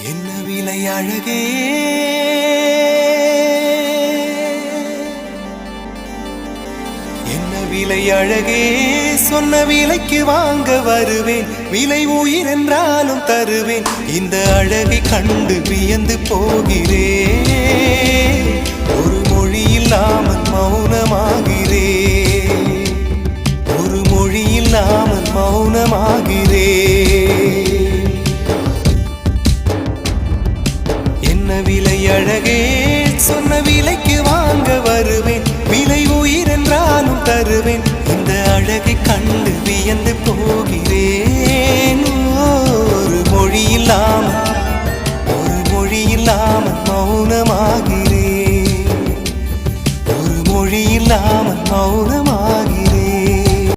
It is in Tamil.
என்ன விலை அழகே என்ன விலை அழகே சொன்ன விலைக்கு வாங்க வருவேன் விலை உயிர் என்றாலும் தருவேன் இந்த அழகை கண்டு வியந்து போகிறேன் ஒரு மொழி இல்லாமல் மௌனமாகிறேன் ஒரு மொழி இல்லாமல் மௌனமாகிறேன் என்ன விலை அழகே சொன்ன விலைக்கு வாங்க வருவேன் விலை உயிர் என்றாலும் தருவேன் இந்த அழகை கண்டு வியந்து போகிறேன்